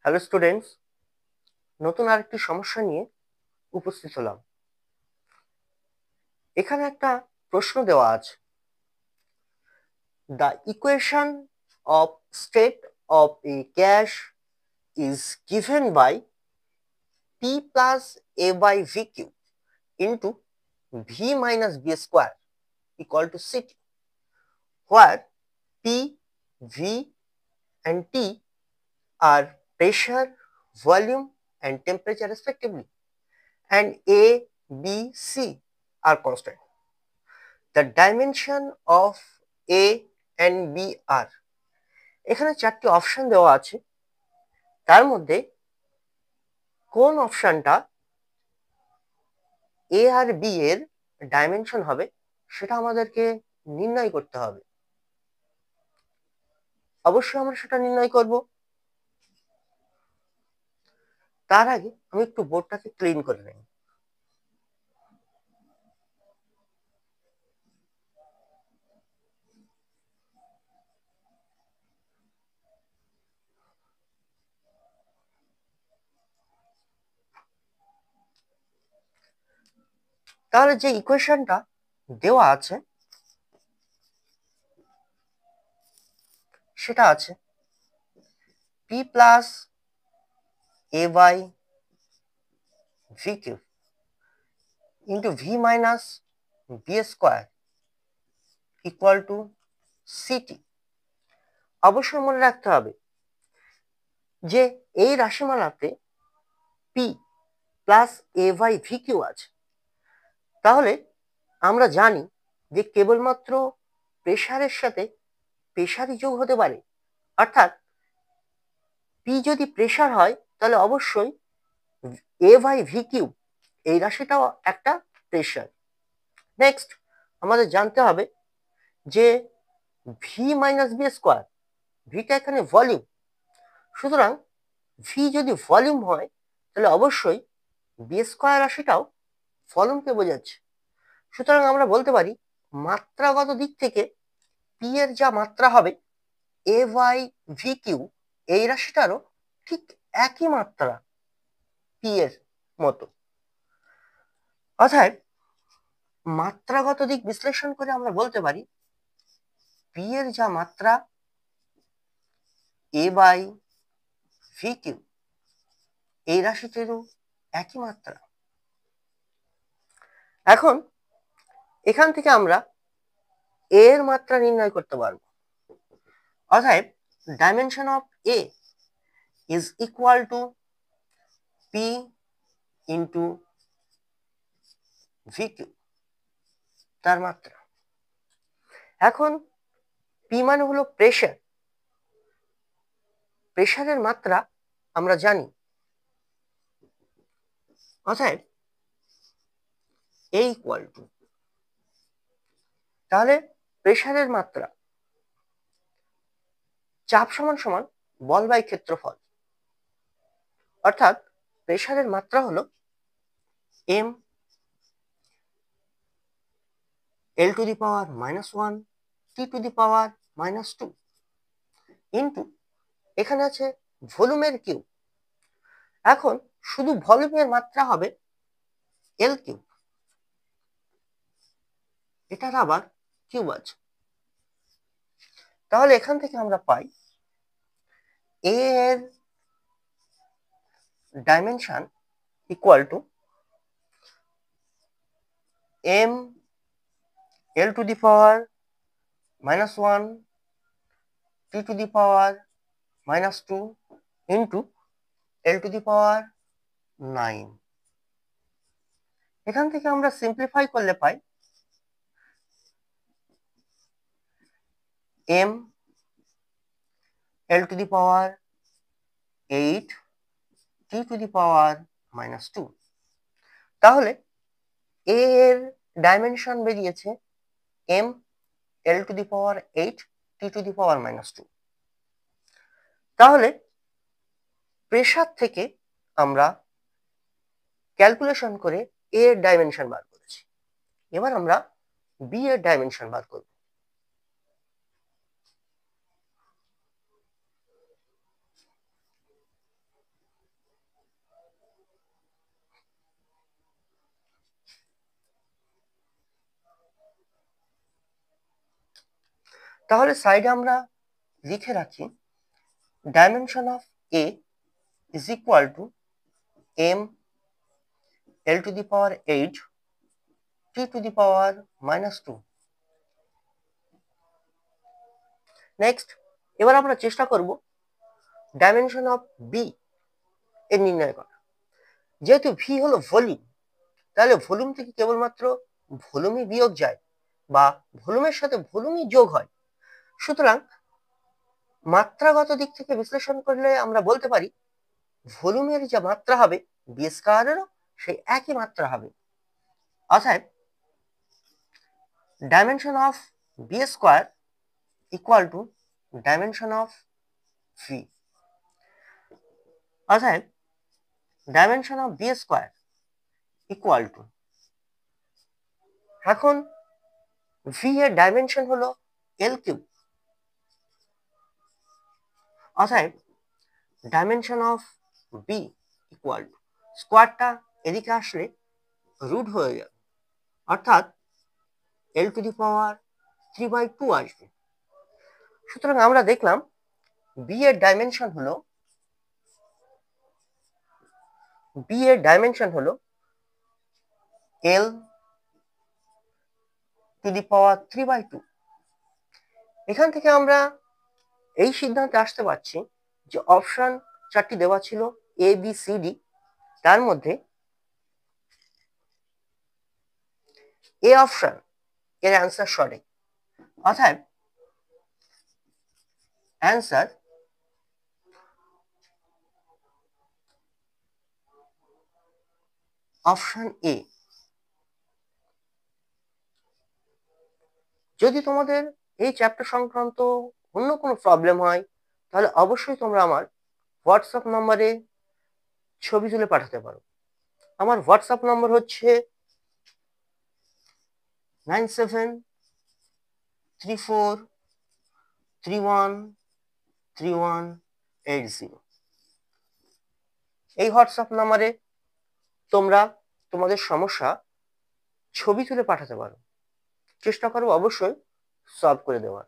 Hello students, নতুন আরেকটি সমস্যা নিয়ে উপস্থিত হলাম। এখানে একটা প্রশ্ন দেওয়া আছে। The equation of state of a gas is given by P plus A by V Q into V minus B square equal to C T, where P, V and T are pressure, volume and temperature respectively, and A, B, C are constant. The dimension of A and B are, এখানে চারটি option দেওয়া আছে। তার মধ্যে কোন অপশনটা এ আর B এর dimension হবে সেটা আমাদেরকে নির্ণয় করতে হবে। অবশ্যই আমরা সেটা নির্ণয় করব। তার আগে আমি একটু বোর্ডটাকে ক্লিন করে নেই। তাহলে যে ইকুয়েশনটা দেওয়া আছে সেটা আছে P plus A by V Q into V minus B square equal to CT. অবশ্যই মনে রাখতে হবে যে এই রাশিমালাতে P plus A by V Q আছে। তাহলে আমরা জানি যে কেবলমাত্র প্রেসারের সাথে প্রেসারই যোগ হতে পারে, অর্থাৎ পি যদি প্রেসার হয় তাহলে অবশ্যই এ বাই ভি কিউ এই রাশিটাও একটা প্রেসার। নেক্সট আমাদের জানতে হবে যে ভি মাইনাস বি স্কোয়ার, ভিটা এখানে ভলিউম, সুতরাং ভি যদি ভলিউম হয় তাহলে অবশ্যই বি স্কোয়ার রাশিটাও ভলিউমকে বোঝাচ্ছে। সুতরাং আমরা বলতে পারি মাত্রাগত দিক থেকে পি এর যা মাত্রা হবে এ বাই ভি কিউ এই রাশিটারও ঠিক একই মাত্রা পি এর মতো। অর্থাৎ মাত্রাগত দিক বিশ্লেষণ করে আমরা বলতে পারি পি এর যা মাত্রা এ বাই ভি কিউ এই রাশিটিরও একই মাত্রা। এখন এখান থেকে আমরা এ এর মাত্রা নির্ণয় করতে পারবো। অর্থাৎ dimension of A is equal to P into V Q, তার মাত্রা। এখন পি মানে হলো প্রেসার, প্রেসারের মাত্রা আমরা জানি। অর্থাৎ এ ইকুয়াল টু, তাহলে প্রেসারের মাত্রা চাপ সমান সমান বল বাই ক্ষেত্রফল, অর্থাৎ প্রেসারের মাত্রা হলো M L to the power -1 T to the power -2 into এখানে আছে ভলিউমের কিউ। এখন শুধু ভলিউমের মাত্রা হবে এল কিউ, এটার আবার কিউব আছে। তাহলে এখান থেকে আমরা পাই এ এর dimension equal to M L to the power -1 T to the power -2 into L to the power 9। এখান থেকে আমরা সিম্পলিফাই করলে পাই M L to the power 8 T to the power -2। তাহলে এ এর ডাইমেনশন বেরিয়েছে M L to the power 8 T to the power -2। তাহলে pressure থেকে আমরা ক্যালকুলেশন করে এ এর ডাইমেনশন বার করেছি। এবার আমরা বি এর ডাইমেনশন বার করব। তাহলে সাইডে আমরা লিখে রাখি dimension of A is equal two m l two the power 8 t two the power -2। Next, এবার আমরা চেষ্টা করব ডাইমেনশন অফ বি এর নির্ণয় করা। যেহেতু ভি হলো ভলিউম, তাহলে ভলিউম থেকে কেবলমাত্র ভলিউমই বিয়োগ যায় বা ভলিউমের সাথে ভলিউমই যোগ হয়। সুতরাং মাত্রাগত দিক থেকে বিশ্লেষণ করলে আমরা বলতে পারি ভলিউমের যে মাত্রা হবে বি স্কয়ারেরও সেই একই মাত্রা হবে। অতএব dimension of B square equal to dimension of V. অতএব dimension of B square equal to, এখন ভি এর ডাইমেনশন হলো এল কিউব, অতএব dimension of B equal to স্কোয়ারটা এদিকে আসলে রুট হয়ে যাবে, অর্থাৎ এল টু দি পাওয়ার 3/2 আসবে। সুতরাং আমরা দেখলাম বি এর ডাইমেনশন হলো এল টু দি পাওয়ার 3/2। এখান থেকে আমরা এই সিদ্ধান্তে আসতে পারছি যে অপশন চারটি দেওয়া ছিল এ বি সি ডি, তার মধ্যে এ অপশন এর অ্যান্সার সঠিক। অর্থাৎ অ্যান্সার অপশন এ। যদি তোমাদের এই চ্যাপ্টার সংক্রান্ত অন্য কোনো প্রবলেম হয় তাহলে অবশ্যই তোমরা আমার হোয়াটসঅ্যাপ নম্বরে ছবি তুলে পাঠাতে পারো। আমার হোয়াটসঅ্যাপ নম্বর হচ্ছে 9734313180। এই হোয়াটসঅ্যাপ নম্বরে তোমরা তোমাদের সমস্যা ছবি তুলে পাঠাতে পারো, চেষ্টা করবো অবশ্যই সলভ করে দেওয়ার।